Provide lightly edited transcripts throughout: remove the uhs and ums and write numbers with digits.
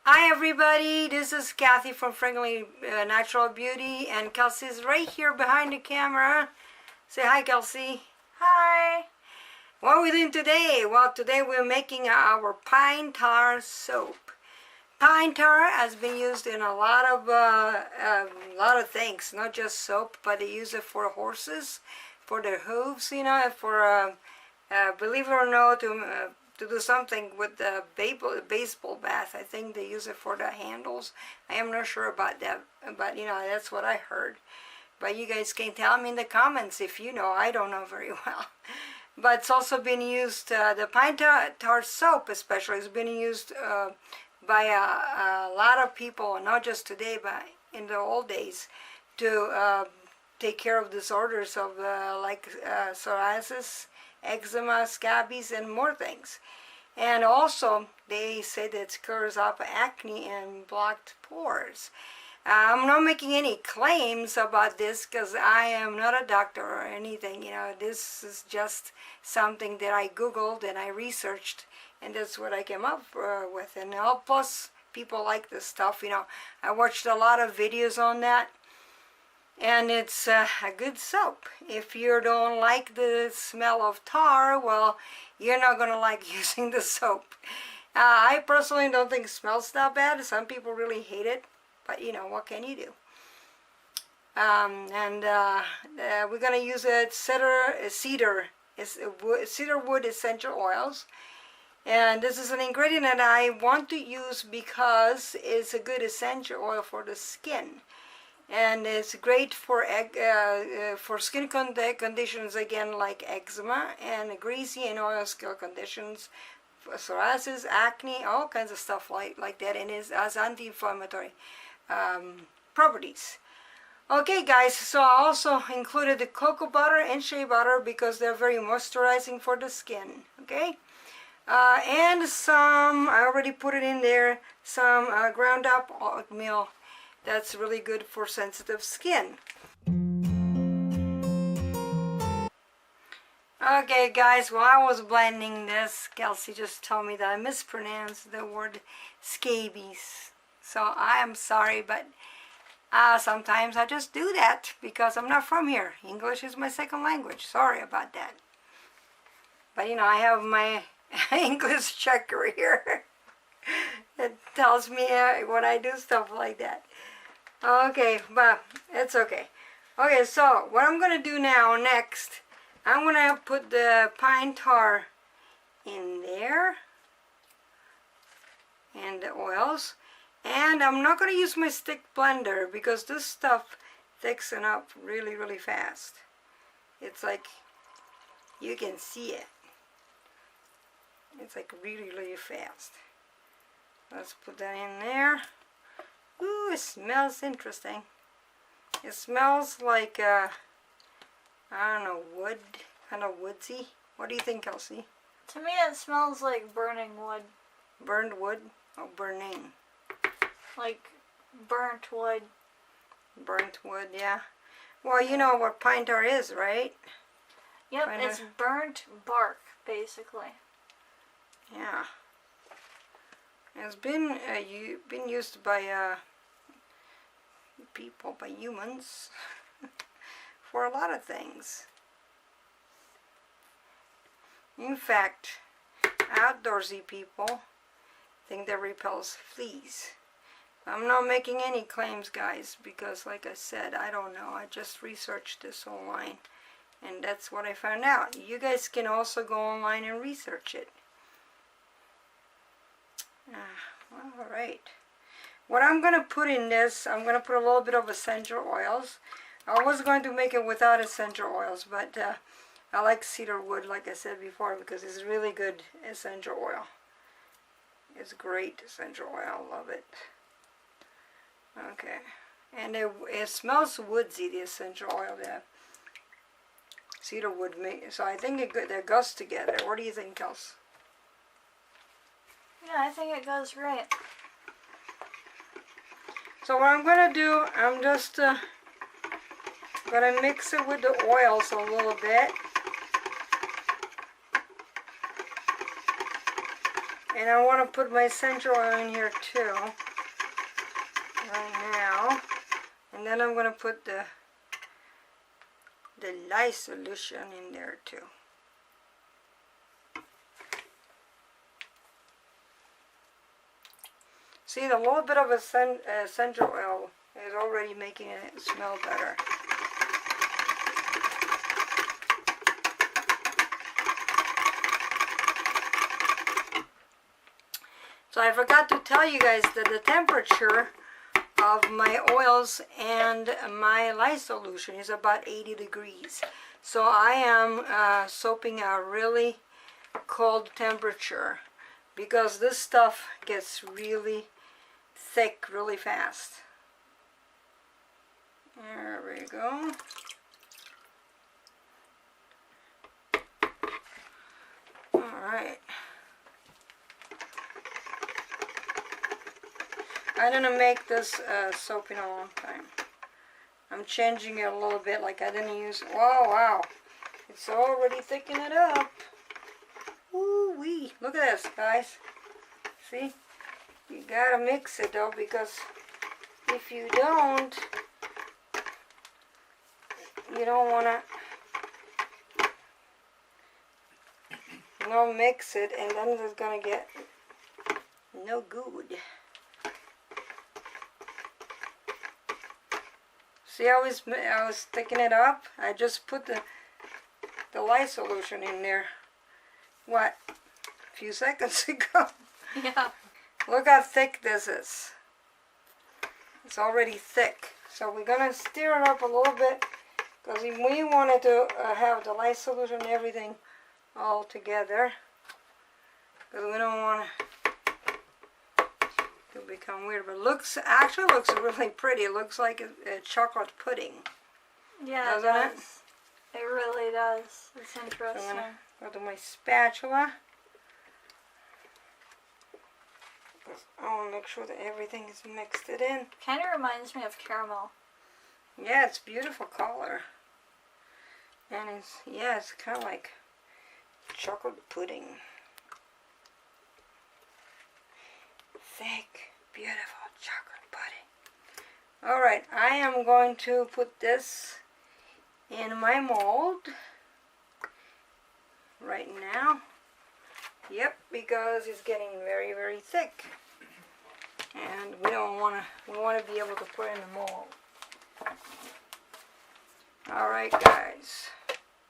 Hi everybody, this is Kathy from Frankly Natural Beauty, and Kelsey's right here behind the camera. Say hi, Kelsey. Hi. What are we doing today? Well, today we're making our pine tar soap. Pine tar has been used in a lot of things, not just soap, but they use it for horses, for their hooves, for believe it or not, to do something with the baseball bat. I think they use it for the handles. I am not sure about that, but that's what I heard. But you guys can tell me in the comments if you know. I don't know very well. But it's also been used, the pine tar soap especially has been used by a lot of people, not just today, but in the old days, to take care of disorders of like psoriasis, eczema, scabies, and more things. And also, they say that it clears up acne and blocked pores. I'm not making any claims about this because I am not a doctor or anything. This is just something that I Googled and I researched, and that's what I came up with. And plus, people like this stuff. I watched a lot of videos on that. And it's a good soap. If you don't like the smell of tar, well, you're not going to like using the soap. I personally don't think it smells that bad. Some people really hate it, but what can you do? We're going to use cedar wood essential oils. And this is an ingredient that I want to use because it's a good essential oil for the skin. And it's great for skin conditions, again, like eczema and greasy and oil skin conditions, psoriasis, acne, all kinds of stuff like that, and it has anti-inflammatory properties. Okay, guys, so I also included the cocoa butter and shea butter because they're very moisturizing for the skin, okay? And some, I already put it in there, some ground up oatmeal. That's really good for sensitive skin. Okay, guys, while I was blending this, Kelsey just told me that I mispronounced the word scabies. So I am sorry, but sometimes I just do that because I'm not from here. English is my second language. Sorry about that. But I have my English checker here. It tells me when I do stuff like that. Okay, but it's okay. Okay, so what I'm going to do now next, I'm going to put the pine tar in there and the oils. And I'm not going to use my stick blender because this stuff thickens up really, really fast. It's like, you can see it. It's like really, really fast. Let's put that in there. Ooh, it smells interesting. It smells like, I don't know, wood, kind of woodsy. What do you think, Kelsey? To me, it smells like burning wood. Burned wood? Oh, burning. Like burnt wood. Burnt wood, yeah. Well, you know what pine tar is, right? Yep, it's burnt bark, basically. Yeah. It's been used by people, by humans, for a lot of things. In fact, outdoorsy people think that repels fleas. I'm not making any claims, guys, because like I said, I don't know. I just researched this online, and that's what I found out. You guys can also go online and research it. Alright, what I'm going to put in this, I'm going to put a little bit of essential oils. I was going to make it without essential oils, but I like cedar wood, like I said before, because it's really good essential oil. It's great essential oil, I love it. Okay, and it smells woodsy, the essential oil there. Cedar wood, so I think they goes together. What do you think, Kels? Yeah, I think it goes great. So what I'm going to do, I'm just going to mix it with the oils a little bit. And I want to put my essential oil in here too, right now. And then I'm going to put the lye solution in there too. See, the little bit of essential oil is already making it smell better. So I forgot to tell you guys that the temperature of my oils and my lye solution is about 80 degrees. So I am soaping a really cold temperature because this stuff gets really thick really fast. There we go. Alright. I'm gonna make this soap in a long time. I'm changing it a little bit, like I didn't use. Whoa, wow! It's already thickening it up. Woo wee! Look at this, guys. See? You gotta mix it though, because if you don't wanna, mix it, and then it's gonna get no good. See, I was sticking it up. I just put the lye solution in there. What? A few seconds ago. Yeah. Look how thick this is. It's already thick. So we're gonna stir it up a little bit because we wanted to have the lye solution and everything all together. Because we don't want to become weird, but actually looks really pretty. It looks like a chocolate pudding. Yeah, it does. It really does. It's interesting. So I'm gonna go to my spatula. I want to make sure that everything is mixed it in. Kind of reminds me of caramel. Yeah, it's beautiful color. And it's kind of like chocolate pudding. Thick, beautiful chocolate pudding. Alright, I am going to put this in my mold right now. Yep, because it's getting very, very thick. And we want to be able to put it in the mold. Alright guys.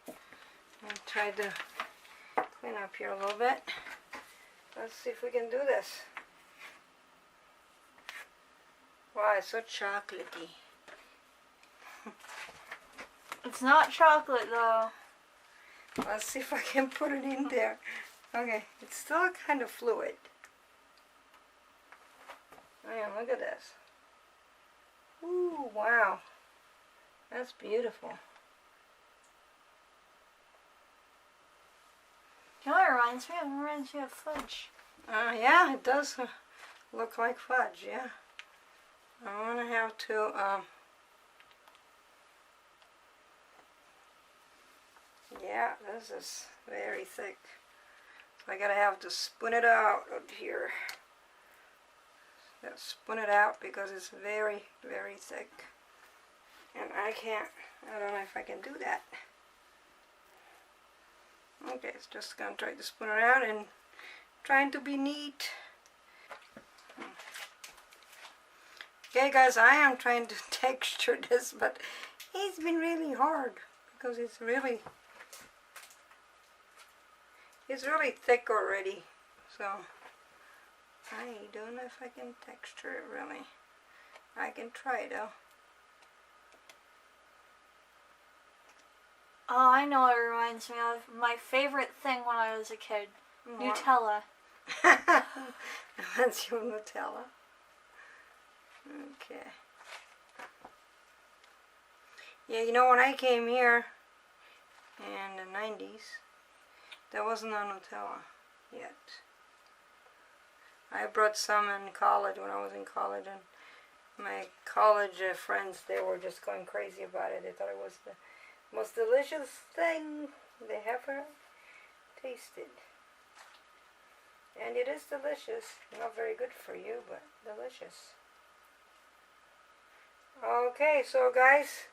I'll try to clean up here a little bit. Let's see if we can do this. Wow, it's so chocolatey. It's not chocolate though. Let's see if I can put it in there. Okay, it's still kind of fluid. Man, look at this. Ooh, wow. That's beautiful. You know what it reminds me of? It reminds me of fudge. Yeah, it does look like fudge, yeah. I'm going to have to, yeah, this is very thick. So I gotta have to spoon it out of here. Gotta spoon it out because it's very, very thick. And I don't know if I can do that. Okay, it's just gonna try to spoon it out and trying to be neat. Okay guys, I am trying to texture this, but it's been really hard because it's really thick already. So I don't know if I can texture it really. I can try though. Oh, I know what it reminds me of. My favorite thing when I was a kid. What? Nutella. That's your Nutella. Okay. Yeah, you know when I came here in the 90s, there wasn't no Nutella yet. I brought some in college when I was in college, and my college friends, they were just going crazy about it. They thought it was the most delicious thing they ever tasted. And it is delicious. Not very good for you, but delicious. Okay, so guys,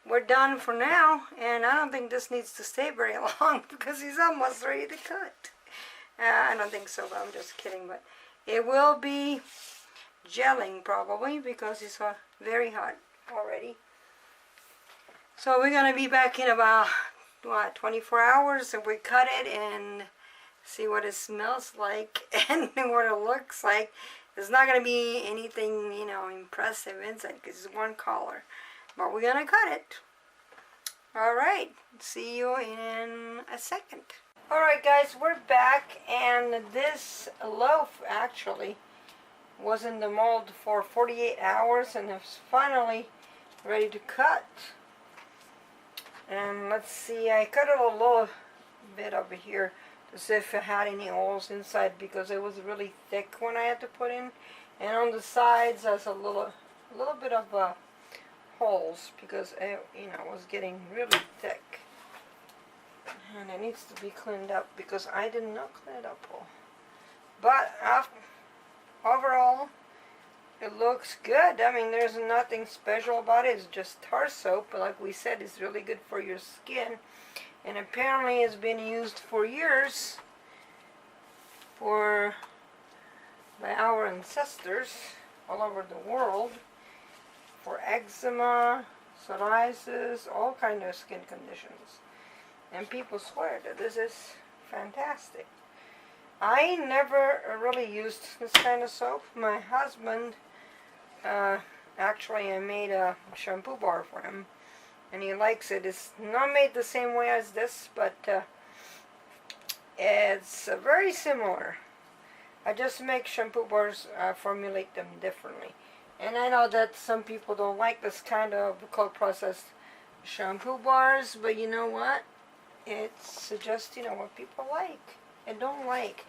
we're done for now, and I don't think this needs to stay very long because he's almost ready to cut. I don't think so, but I'm just kidding. But it will be gelling probably because it's very hot already. So we're going to be back in about, what, 24 hours, and we cut it and see what it smells like and what it looks like. It's not going to be anything, you know, impressive inside because it's one color. But we're going to cut it. Alright, see you in a second. Alright guys, we're back, and this loaf actually was in the mold for 48 hours and it's finally ready to cut. And let's see, I cut it a little bit over here to see if it had any holes inside because it was really thick when I had to put in. And on the sides there's a little bit of holes because it, you know, was getting really thick. And it needs to be cleaned up because I did not clean it up all. But overall, it looks good. I mean, there's nothing special about it. It's just tar soap. But like we said, it's really good for your skin. And apparently it's been used for years by our ancestors all over the world for eczema, psoriasis, all kinds of skin conditions. And people swear that this is fantastic. I never really used this kind of soap. My husband, actually I made a shampoo bar for him, and he likes it. It's not made the same way as this, but it's very similar. I just make shampoo bars, formulate them differently. And I know that some people don't like this kind of cold processed shampoo bars, but you know what? It's just, you know, what people like and don't like.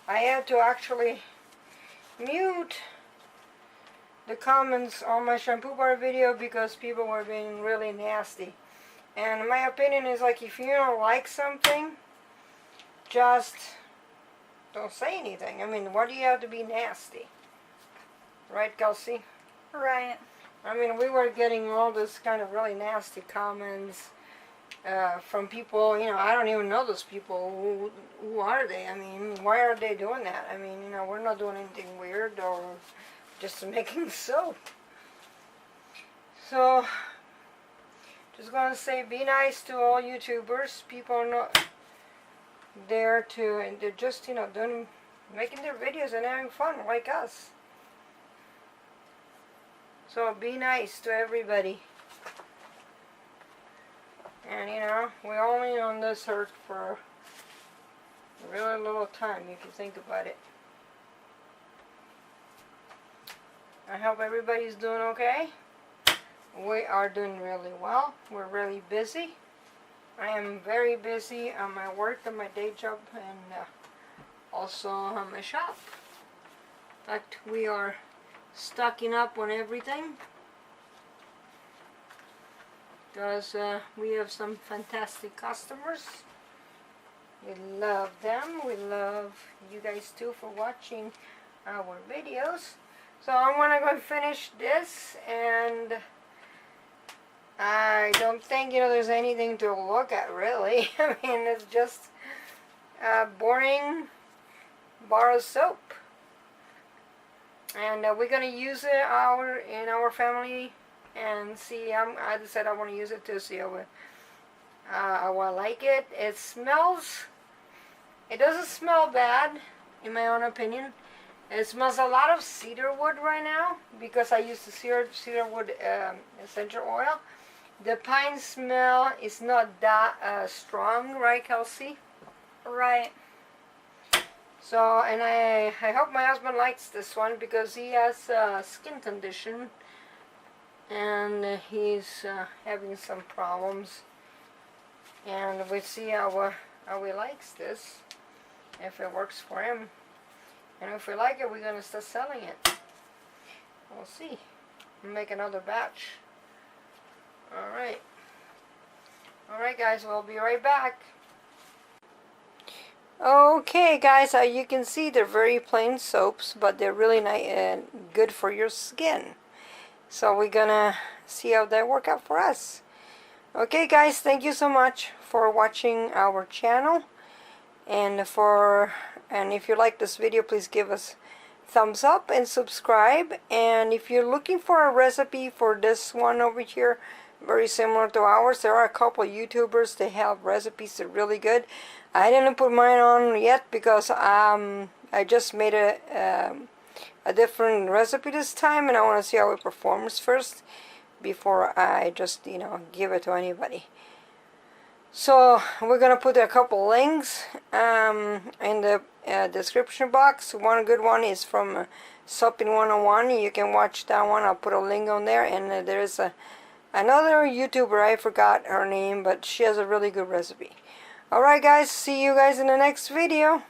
I had to actually mute the comments on my shampoo bar video because people were being really nasty. And my opinion is, like, if you don't like something, just don't say anything. I mean, why do you have to be nasty? Right, Kelsey? Right. I mean, we were getting all this kind of really nasty comments from people, you know, I don't even know those people. Who are they? I mean, why are they doing that? I mean, you know, we're not doing anything weird or just making soap. So, just gonna say, be nice to all YouTubers. People are not there to, and they're just, you know, making their videos and having fun like us. So be nice to everybody. And you know, we're only on this earth for a really little time if you think about it. I hope everybody's doing okay. We are doing really well. We're really busy. I am very busy on my work and my day job, and also on my shop. In fact, we are stocking up on everything because we have some fantastic customers. We love them. We love you guys too for watching our videos. So I'm gonna go finish this, and I don't think, you know, there's anything to look at really. I mean, it's just boring bar of soap, and we're gonna use it in our family and see. I decided I want to use it to see how I like it. It smells. It doesn't smell bad, in my own opinion. It smells a lot of cedar wood right now because I used the cedar wood essential oil. The pine smell is not that strong, right, Kelsey? Right. So, and I hope my husband likes this one because he has a skin condition and he's having some problems. And we'll see how he likes this, if it works for him. And if we like it, we're going to start selling it. We'll see. Make another batch. Alright. Alright guys, we'll be right back. Okay guys, you can see they're very plain soaps, but they're really good for your skin. So we're gonna see how they work out for us. Okay guys, thank you so much for watching our channel, and if you like this video, please give us thumbs up and subscribe. And if you're looking for a recipe for this one over here, very similar to ours, there are a couple of YouTubers, they have recipes that are really good. I didn't put mine on yet because I just made a different recipe this time, and I want to see how it performs first before I just, give it to anybody. So we're gonna put a couple links in the description box. One good one is from Soaping 101. You can watch that one. I'll put a link on there. And there's another YouTuber, I forgot her name, but she has a really good recipe. Alright guys, see you guys in the next video.